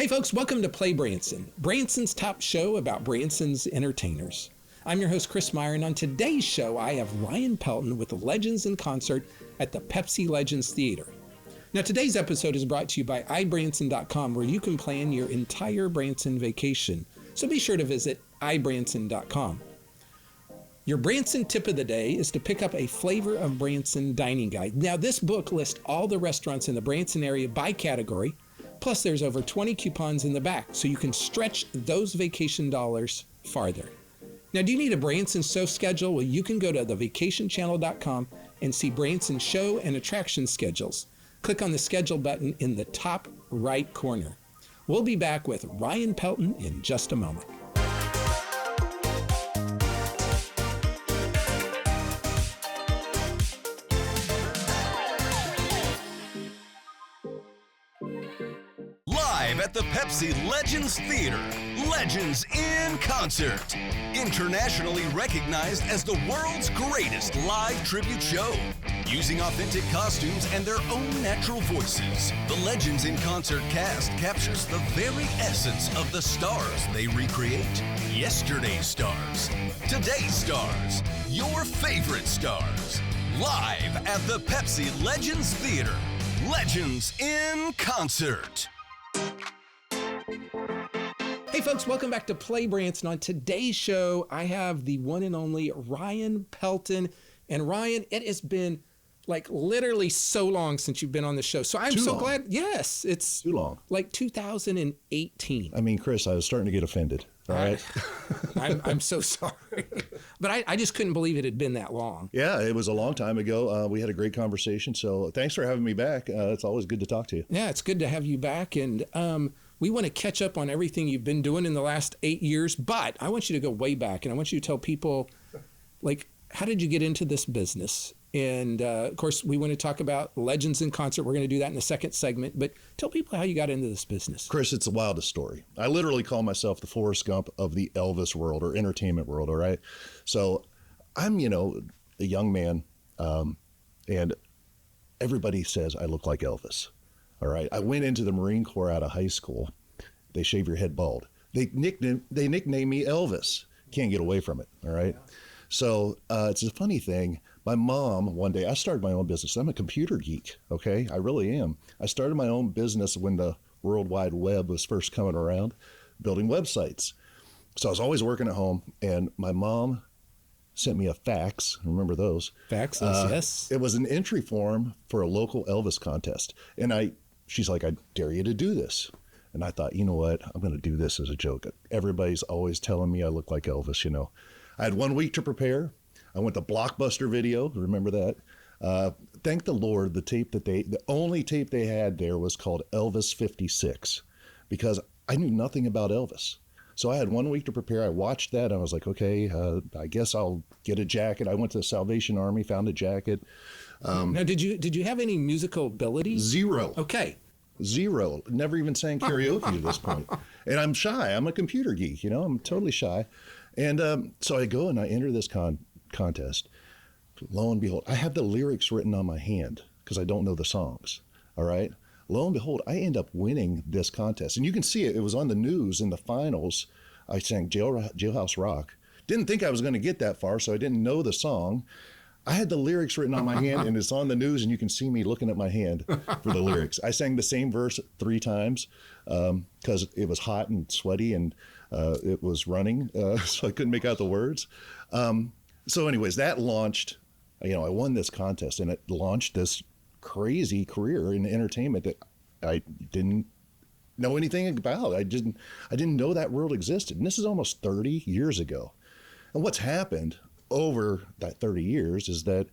Hey folks, welcome to PlayBranson, Branson's top show about Branson's entertainers. I'm your host, Chris Myer, and on today's show, I have Ryan Pelton with Legends in Concert at the Pepsi Legends Theater. Now, today's episode is brought to you by ibranson.com, where you can plan your entire Branson vacation. So be sure to visit ibranson.com. Your Branson tip of the day is to pick up a Flavor of Branson dining guide. Now, this book lists all the restaurants in the Branson area by category, plus there's over 20 coupons in the back, so you can stretch those vacation dollars farther. Now, do you need a Branson show schedule? Well, you can go to thevacationchannel.com and see Branson show and attraction schedules. Click on the schedule button in the top right corner. We'll be back with Ryan Pelton in just a moment. Live at the Pepsi Legends Theater, Legends in Concert. Internationally recognized as the world's greatest live tribute show. Using authentic costumes and their own natural voices, the Legends in Concert cast captures the very essence of the stars they recreate. Yesterday's stars, today's stars, your favorite stars. Live at the Pepsi Legends Theater, Legends in Concert. Hey folks, welcome back to PlayBranson. On today's show, I have the one and only Ryan Pelton. And Ryan, it has been like literally so long since you've been on the show. So I'm so glad. Yes, it's too long. Like 2018. I mean, Chris, I was starting to get offended. All right. I'm so sorry. But I just couldn't believe it had been that long. Yeah, it was a long time ago. We had a great conversation. So thanks for having me back. It's always good to talk to you. Yeah, it's good to have you back. And we want to catch up on everything you've been doing in the last 8 years. But I want you to go way back. And I want you to tell people, like, how did you get into this business? And of course, we want to talk about Legends in Concert. We're going to do that in the second segment. But tell people how you got into this business. Chris, it's the wildest story. I literally call myself the Forrest Gump of the Elvis world or entertainment world. All right. So I'm, a young man, and everybody says I look like Elvis. All right. I went into the Marine Corps out of high school. They shave your head bald. They nicknamed me Elvis. Can't get away from it. All right. So it's a funny thing. My mom, one day, I started my own business. I'm a computer geek, okay? I really am. I started my own business when the World Wide Web was first coming around, building websites. So I was always working at home, and my mom sent me a fax. Remember those? Faxes, yes. It was an entry form for a local Elvis contest. And she's like, I dare you to do this. And I thought, you know what? I'm going to do this as a joke. Everybody's always telling me I look like Elvis, I had 1 week to prepare. I went to Blockbuster Video. Remember that? Thank the Lord, the only tape they had there was called Elvis 56, because I knew nothing about Elvis. So I had 1 week to prepare. I watched that. I was like, okay, I guess I'll get a jacket. I went to the Salvation Army, found a jacket. Now, did you have any musical abilities? Zero. Okay. Zero. Never even sang karaoke at this point. And I'm shy. I'm a computer geek, I'm totally shy. And so I go and I enter this contest. Lo and behold, I have the lyrics written on my hand because I don't know the songs. All right. Lo and behold, I end up winning this contest. And you can see it. It was on the news in the finals. I sang Jailhouse Rock. Didn't think I was going to get that far, so I didn't know the song. I had the lyrics written on my hand, and it's on the news, and you can see me looking at my hand for the lyrics. I sang the same verse 3 times because it was hot and sweaty, and it was running, so I couldn't make out the words. So anyways, that launched, I won this contest, and it launched this crazy career in entertainment that I didn't know anything about. I didn't know that world existed. And this is almost 30 years ago. And what's happened over that 30 years is that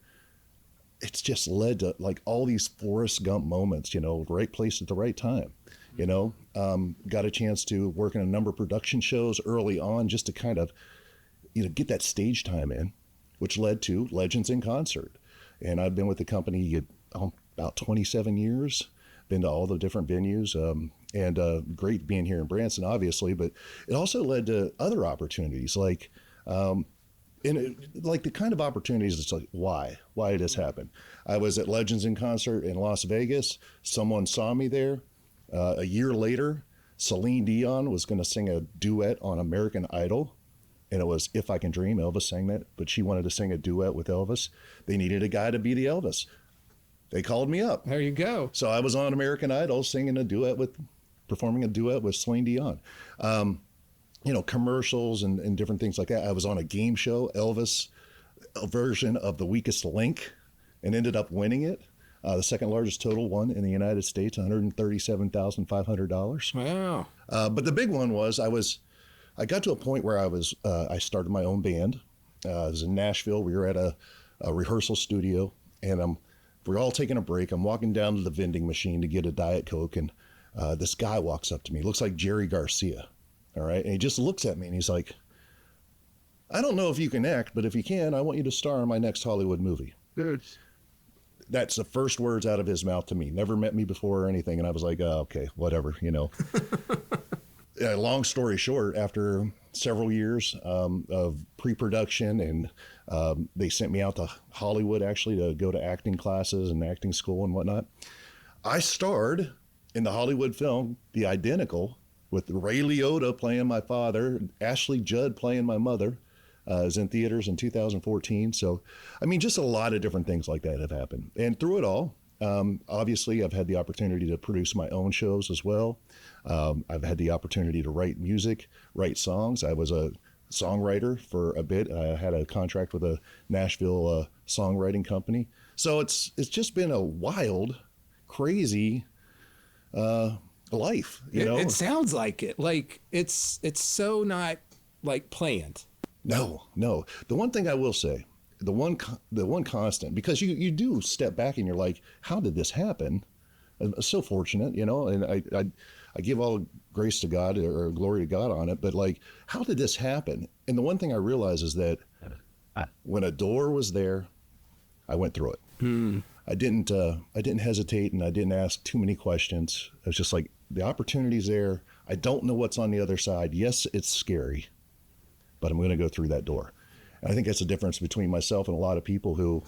it's just led to like all these Forrest Gump moments, right place at the right time, got a chance to work in a number of production shows early on just to kind of, get that stage time in, which led to Legends in Concert. And I've been with the company about 27 years, been to all the different venues, and great being here in Branson, obviously, but it also led to other opportunities like, the kind of opportunities, it's like, why did this happen? I was at Legends in Concert in Las Vegas. Someone saw me there. A year later, Celine Dion was going to sing a duet on American Idol, and it was If I Can Dream. Elvis sang that, but she wanted to sing a duet with Elvis. They needed a guy to be the Elvis. They called me up. There you go. So I was on American Idol performing a duet with Celine Dion. Commercials and different things like that. I was on a game show, Elvis, a version of The Weakest Link, and ended up winning it. The second largest total won in the United States, $137,500. Wow. But the big one was I got to a point where I started my own band. I was in Nashville. We were at a rehearsal studio, and we're all taking a break. I'm walking down to the vending machine to get a Diet Coke, and this guy walks up to me. He looks like Jerry Garcia, all right? And he just looks at me, and he's like, I don't know if you can act, but if you can, I want you to star in my next Hollywood movie. Good. That's the first words out of his mouth to me. Never met me before or anything. And I was like, oh, okay, whatever, Long story short, after several years of pre-production, and they sent me out to Hollywood actually to go to acting classes and acting school and whatnot. I starred in the Hollywood film, The Identical, with Ray Liotta playing my father, Ashley Judd playing my mother. Is in theaters in 2014. So, just a lot of different things like that have happened. And through it all, obviously, I've had the opportunity to produce my own shows as well. I've had the opportunity to write music, write songs. I was a songwriter for a bit. I had a contract with a Nashville songwriting company. So it's just been a wild, crazy life. It sounds like it. Like it's so not like planned. No. The one thing I will say, the one constant, because you do step back and you're like, how did this happen? I'm so fortunate, and I give all grace to God or glory to God on it, but like, how did this happen? And the one thing I realize is that when a door was there, I went through it. I didn't hesitate, and I didn't ask too many questions. I was just like, the opportunity's there. I don't know what's on the other side. Yes, it's scary, but I'm going to go through that door. And I think that's the difference between myself and a lot of people who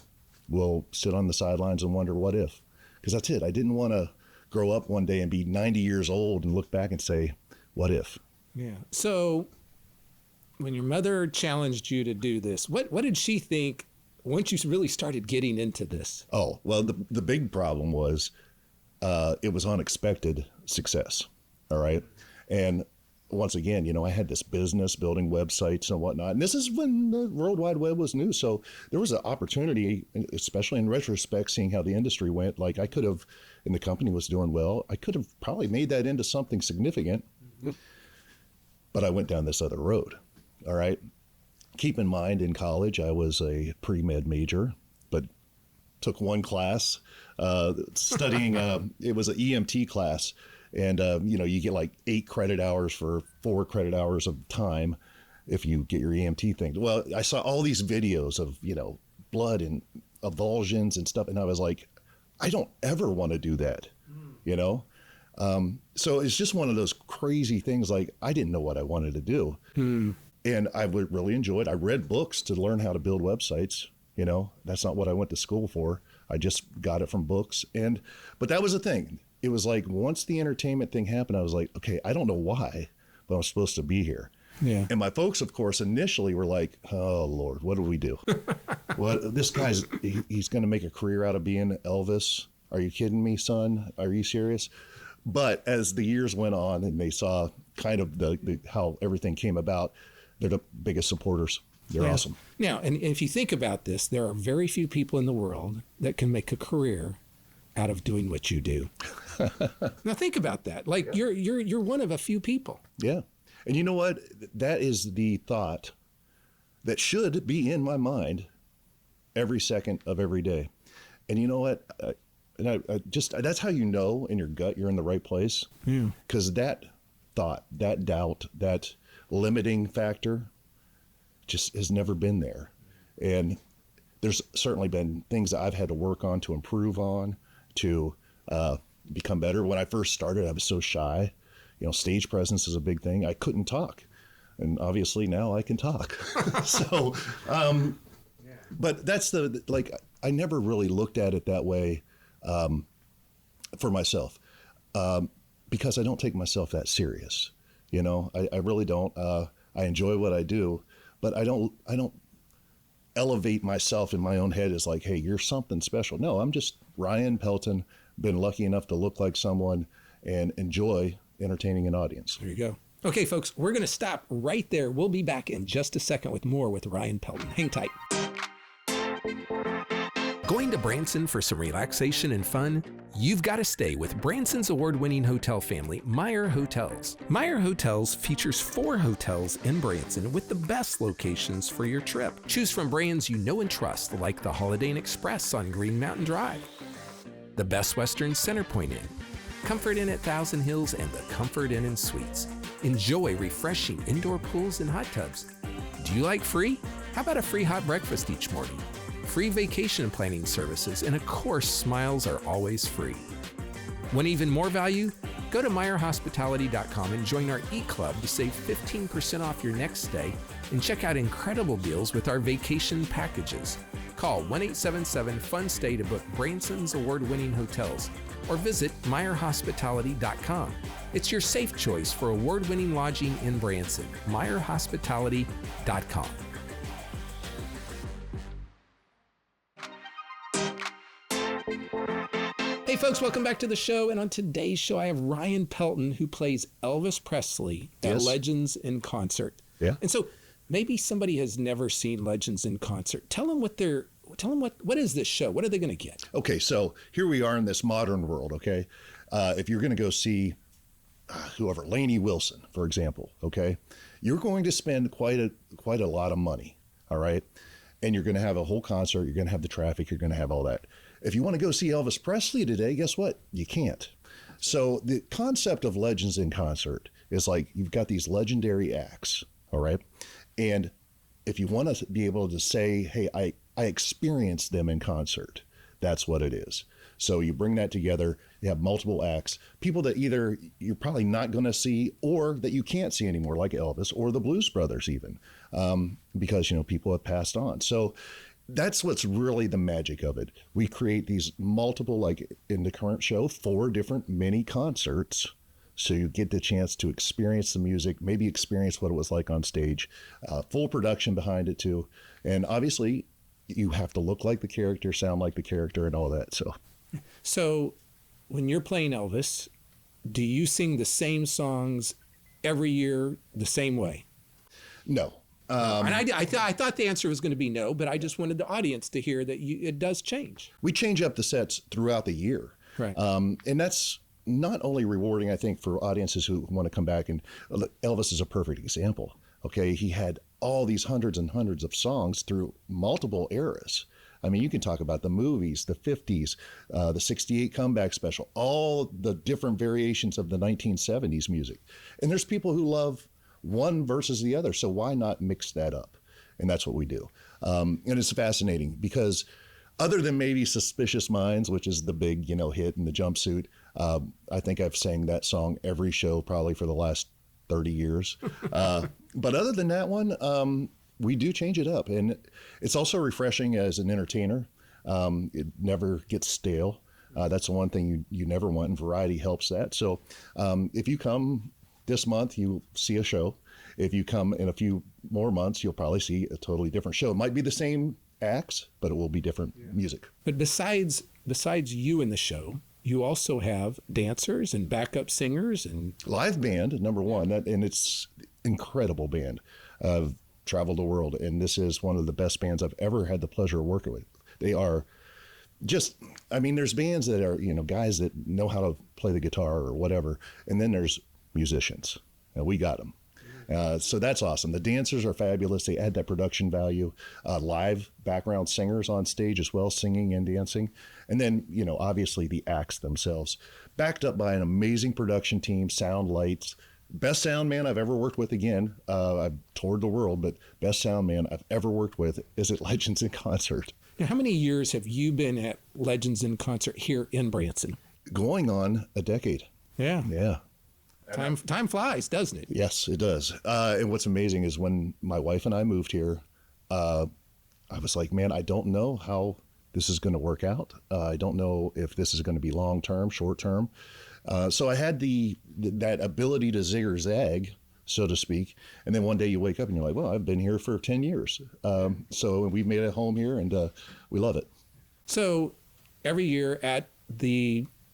will sit on the sidelines and wonder, what if? Because that's it. I didn't want to grow up one day and be 90 years old and look back and say, what if? Yeah. So when your mother challenged you to do this, what did she think once you really started getting into this? Oh, well, the big problem was it was unexpected success. All right. And once again, I had this business building websites and whatnot. And this is when the World Wide Web was new. So there was an opportunity, especially in retrospect, seeing how the industry went. Like I could have, and the company was doing well, I could have probably made that into something significant. Mm-hmm. But I went down this other road. All right. Keep in mind, in college, I was a pre-med major, but took one class studying, it was an EMT class. And, you get like 8 credit hours for 4 credit hours of time if you get your EMT thing. Well, I saw all these videos of, blood and avulsions and stuff. And I was like, I don't ever want to do that, So it's just one of those crazy things. Like, I didn't know what I wanted to do. And I would really enjoy it. I read books to learn how to build websites. That's not what I went to school for. I just got it from books. But that was the thing. It was like, once the entertainment thing happened, I was like, okay, I don't know why, but I'm supposed to be here. Yeah. And my folks, of course, initially were like, oh, Lord, what do we do? This guy's, he's going to make a career out of being Elvis. Are you kidding me, son? Are you serious? But as the years went on and they saw kind of how everything came about, they're the biggest supporters. They're awesome. Now, and if you think about this, there are very few people in the world that can make a career out of doing what you do. Now think about that. Like you're one of a few people. Yeah. And you know what? That is the thought that should be in my mind every second of every day. And you know what? I that's how you know in your gut you're in the right place. Yeah. Because that thought, that doubt, that limiting factor just has never been there. And there's certainly been things that I've had to work on, to improve on, to become better. When I first started, I was so shy. Stage presence is a big thing. I couldn't talk. And obviously now I can talk. So, but that's I never really looked at it that way for myself. because I don't take myself that serious. You know, I really don't. I enjoy what I do, but I don't elevate myself in my own head as like, hey, you're something special. No, I'm just Ryan Pelton, been lucky enough to look like someone and enjoy entertaining an audience. There you go. Okay, folks, we're going to stop right there. We'll be back in just a second with more with Ryan Pelton. Hang tight. Going to Branson for some relaxation and fun? You've got to stay with Branson's award-winning hotel family, Myer Hotels. Myer Hotels features 4 hotels in Branson with the best locations for your trip. Choose from brands you know and trust, like the Holiday Inn Express on Green Mountain Drive, the Best Western Centerpoint Inn, Comfort Inn at Thousand Hills, and the Comfort Inn and Suites. Enjoy refreshing indoor pools and hot tubs. Do you like free? How about a free hot breakfast each morning? Free vacation planning services, and of course, smiles are always free. Want even more value? Go to MyerHospitality.com and join our e-club to save 15% off your next stay and check out incredible deals with our vacation packages. Call 1-877-FUN-STAY to book Branson's award-winning hotels or visit MyerHospitality.com. It's your safe choice for award-winning lodging in Branson. MyerHospitality.com. Hey folks, welcome back to the show. And on today's show, I have Ryan Pelton, who plays Elvis Presley at Legends in Concert. Yeah. And so maybe somebody has never seen Legends in Concert. Tell them what is this show? What are they going to get? Okay, so here we are in this modern world, okay? If you're going to go see whoever, Lainey Wilson, for example, okay? You're going to spend quite a lot of money, all right? And you're going to have a whole concert, you're going to have the traffic, you're going to have all that. If you want to go see Elvis Presley today, guess what? You can't. So the concept of Legends in Concert is like you've got these legendary acts, all right? And if you want to be able to say, hey, I experienced them in concert, that's what it is. So you bring that together, you have multiple acts, people that either you're probably not going to see or that you can't see anymore, like Elvis or the Blues Brothers even, because, you know, people have passed on. So that's what's really the magic of it. We create these multiple, like in the current show, 4 different mini concerts. So you get the chance to experience the music, maybe experience what it was like on stage, full production behind it too. And obviously you have to look like the character, sound like the character and all that. So when you're playing Elvis, do you sing the same songs every year the same way? No. And I thought the answer was going to be no, but I just wanted the audience to hear that it does change. We change up the sets throughout the year. Right. And that's not only rewarding, I think, for audiences who want to come back. And Elvis is a perfect example. Okay. He had all these hundreds and hundreds of songs through multiple eras. I mean, you can talk about the movies, the 50s, the 68 comeback special, all the different variations of the 1970s music. And there's people who love one versus the other. So why not mix that up? And that's what we do. And it's fascinating because other than maybe Suspicious Minds, which is the big, hit in the jumpsuit, I think I've sang that song every show probably for the last 30 years. But other than that one, we do change it up. And it's also refreshing as an entertainer. It never gets stale. That's the one thing you never want, and variety helps that. So if you come this month, you'll see a show. If you come in a few more months, you'll probably see a totally different show. It might be the same acts, but it will be different music. But besides you in the show, you also have dancers and backup singers and live band, number one, and it's incredible band. I've traveled the world, and this is one of the best bands I've ever had the pleasure of working with. They are just, there's bands that are, guys that know how to play the guitar or whatever, and then there's musicians, and we got them. So that's awesome. The dancers are fabulous. They add that production value. Live background singers on stage as well, singing and dancing. And then, obviously the acts themselves, backed up by an amazing production team, sound, lights. Best sound man I've ever worked with again. I've toured the world, but best sound man I've ever worked with is at Legends in Concert. Now, how many years have you been at Legends in Concert here in Branson? Going on a decade. Yeah. Yeah. Time flies, doesn't it? Yes, it does. And what's amazing is when my wife and I moved here, I was like, man, I don't know how this is going to work out. I don't know if this is going to be long-term, short-term. So I had that ability to zig or zag, so to speak. And then one day you wake up and you're like, well, I've been here for 10 years. So we've made a home here, and we love it. So every year at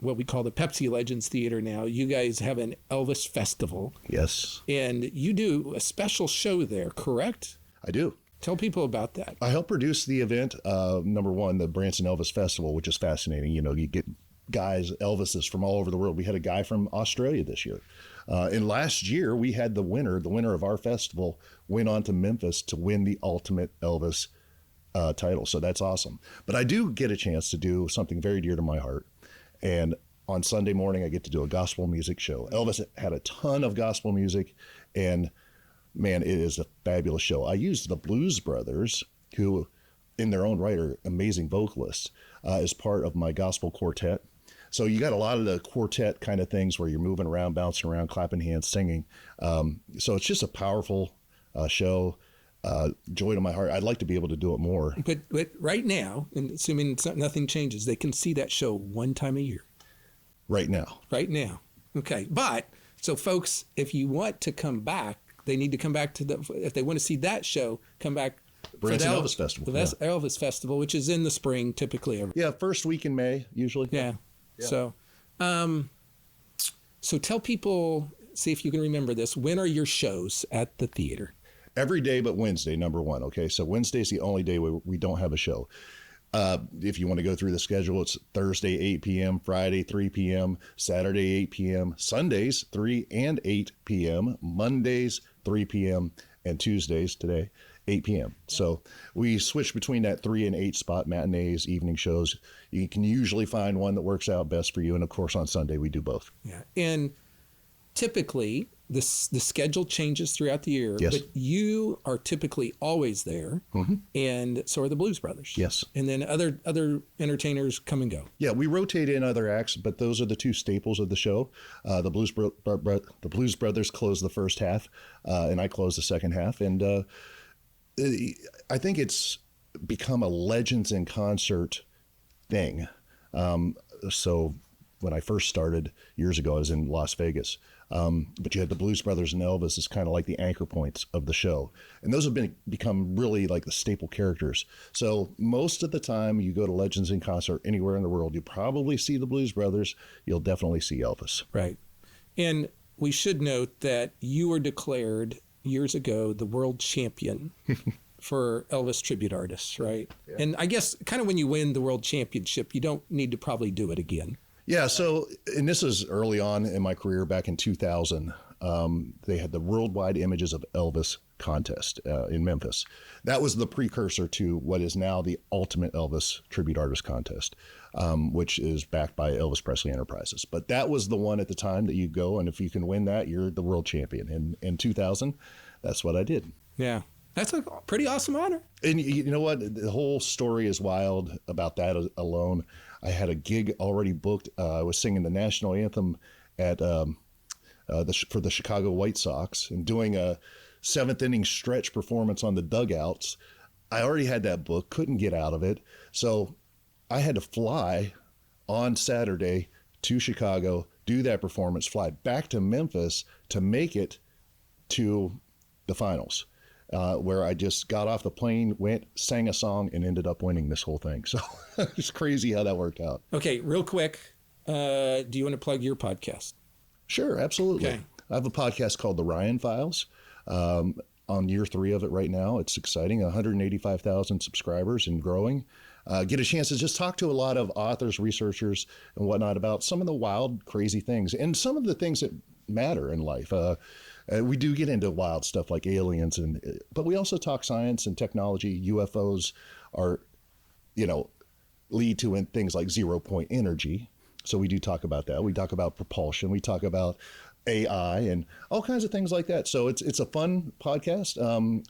what we call the Pepsi Legends Theater now, you guys have an Elvis Festival. Yes. And you do a special show there, correct? I do. Tell people about that. I help produce the event, number one, the Branson Elvis Festival, which is fascinating. You know, you get guys, Elvises from all over the world. We had a guy from Australia this year. And last year, we had the winner of our festival, went on to Memphis to win the ultimate Elvis title. So that's awesome. But I do get a chance to do something very dear to my heart. And on Sunday morning, I get to do a gospel music show. Elvis had a ton of gospel music, and man, it is a fabulous show. I used the Blues Brothers, who in their own right are amazing vocalists, as part of my gospel quartet. So you got a lot of the quartet kind of things where you're moving around, bouncing around, clapping hands, singing. So it's just a powerful show. Joy to my heart. I'd like to be able to do it more. But right now, and assuming nothing changes, they can see that show one time a year. Right now. Right now. Okay. But so folks, if you want to come back, they need to come back if they want to see that show, come back Branson Elvis Festival. The Elvis Festival, which is in the spring typically. Yeah, first week in May, usually. Yeah. So tell people, see if you can remember this, when are your shows at the theater? Every day but Wednesday, number one. Okay, so Wednesday's the only day we don't have a show. If you want to go through the schedule, it's Thursday, 8 p.m., Friday, 3 p.m., Saturday, 8 p.m., Sundays, 3 and 8 p.m., Mondays, 3 p.m., and Tuesdays, today, 8 p.m. So we switch between that 3 and 8 spot, matinees, evening shows. You can usually find one that works out best for you. And of course, on Sunday, we do both. Yeah. And typically, the schedule changes throughout the year, yes. But you are typically always there, mm-hmm. and so are the Blues Brothers. Yes. And then other entertainers come and go. Yeah, we rotate in other acts, but those are the two staples of the show. The Blues Brothers close the first half, and I close the second half. And I think it's become a Legends in Concert thing. So when I first started years ago, I was in Las Vegas. But you had the Blues Brothers and Elvis as kind of like the anchor points of the show. And those have become really like the staple characters. So most of the time you go to Legends in Concert anywhere in the world, you probably see the Blues Brothers. You'll definitely see Elvis. Right. And we should note that you were declared years ago the world champion for Elvis tribute artists, right? Yeah. And I guess kind of when you win the world championship, you don't need to probably do it again. Yeah, so, and this is early on in my career, back in 2000, they had the Worldwide Images of Elvis contest in Memphis. That was the precursor to what is now the Ultimate Elvis Tribute Artist Contest, which is backed by Elvis Presley Enterprises. But that was the one at the time that you go, and if you can win that, you're the world champion. And in 2000, that's what I did. Yeah. That's a pretty awesome honor. And you know what? The whole story is wild about that alone. I had a gig already booked. I was singing the national anthem at for the Chicago White Sox and doing a seventh inning stretch performance on the dugouts. I already had that book, couldn't get out of it. So I had to fly on Saturday to Chicago, do that performance, fly back to Memphis to make it to the finals. Where I just got off the plane, went, sang a song, and ended up winning this whole thing. So it's crazy how that worked out. Okay, real quick, do you want to plug your podcast? Sure, absolutely. Okay. I have a podcast called The Ryan Files. On year 3 of it right now. It's exciting, 185,000 subscribers and growing. Get a chance to just talk to a lot of authors, researchers, and whatnot about some of the wild, crazy things and some of the things that matter in life. We do get into wild stuff like aliens, but we also talk science and technology. UFOs are, lead to things like 0-point energy. So we do talk about that. We talk about propulsion. We talk about AI and all kinds of things like that. So it's a fun podcast.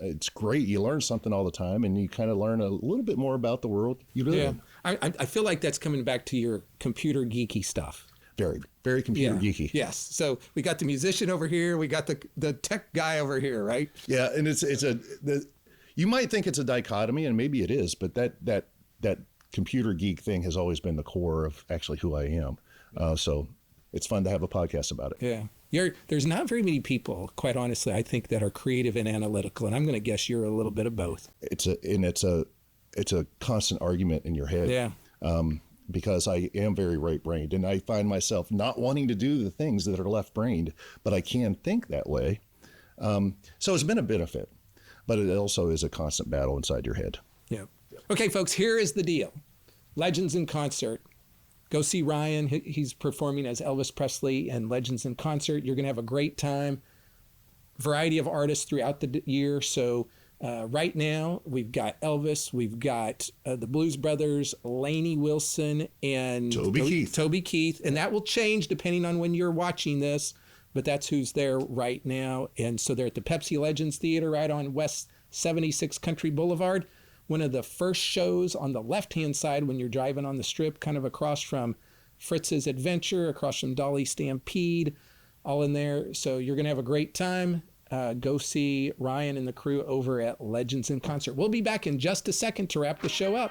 It's great. You learn something all the time, and you kind of learn a little bit more about the world you live in. I feel like that's coming back to your computer geeky stuff. Very, very computer geeky. Yes. So we got the musician over here. We got the tech guy over here, right? Yeah, and you might think it's a dichotomy, and maybe it is, but that computer geek thing has always been the core of actually who I am. So it's fun to have a podcast about it. Yeah. There's not very many people, quite honestly, I think, that are creative and analytical. And I'm going to guess you're a little bit of both. It's a constant argument in your head. Yeah. Because I am very right-brained, and I find myself not wanting to do the things that are left-brained, but I can think that way. So it's been a benefit, but it also is a constant battle inside your head. Yeah. Okay, folks, here is the deal. Legends in Concert. Go see Ryan. He's performing as Elvis Presley in Legends in Concert. You're going to have a great time. Variety of artists throughout the year. So right now, we've got Elvis, we've got the Blues Brothers, Lainey Wilson, and Toby Keith. And that will change depending on when you're watching this, but that's who's there right now. And so they're at the Pepsi Legends Theater right on West 76 Country Boulevard. One of the first shows on the left-hand side when you're driving on the Strip, kind of across from Fritz's Adventure, across from Dolly Stampede, all in there. So you're going to have a great time. Go see Ryan and the crew over at Legends in Concert. We'll be back in just a second to wrap the show up.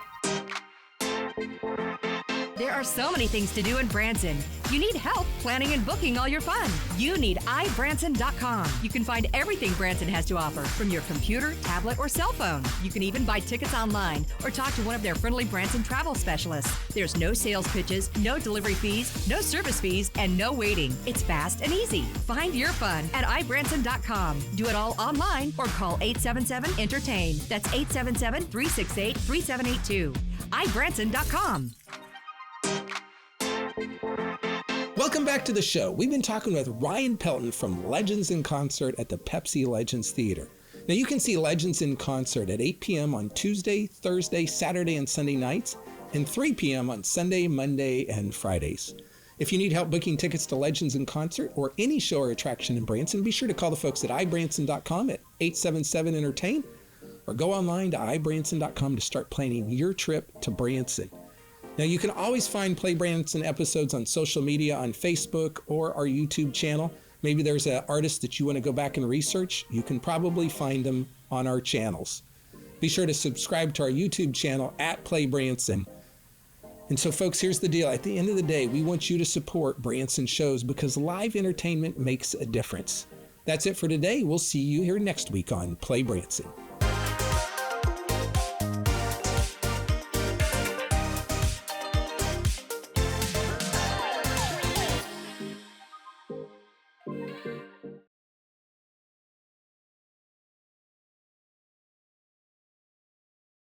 There are so many things to do in Branson. You need help planning and booking all your fun. You need ibranson.com. You can find everything Branson has to offer from your computer, tablet, or cell phone. You can even buy tickets online or talk to one of their friendly Branson travel specialists. There's no sales pitches, no delivery fees, no service fees, and no waiting. It's fast and easy. Find your fun at ibranson.com. Do it all online or call 877-ENTERTAIN. That's 877-368-3782. ibranson.com. Welcome back to the show. We've been talking with Ryan Pelton from Legends in Concert at the Pepsi Legends Theater. Now, you can see Legends in Concert at 8 p.m. on Tuesday, Thursday, Saturday, and Sunday nights, and 3 p.m. on Sunday, Monday, and Fridays. If you need help booking tickets to Legends in Concert or any show or attraction in Branson, be sure to call the folks at ibranson.com at 877-ENTERTAIN or go online to ibranson.com to start planning your trip to Branson. Now, you can always find PlayBranson episodes on social media, on Facebook, or our YouTube channel. Maybe there's an artist that you want to go back and research. You can probably find them on our channels. Be sure to subscribe to our YouTube channel at PlayBranson. And so, folks, here's the deal. At the end of the day, we want you to support Branson shows because live entertainment makes a difference. That's it for today. We'll see you here next week on PlayBranson.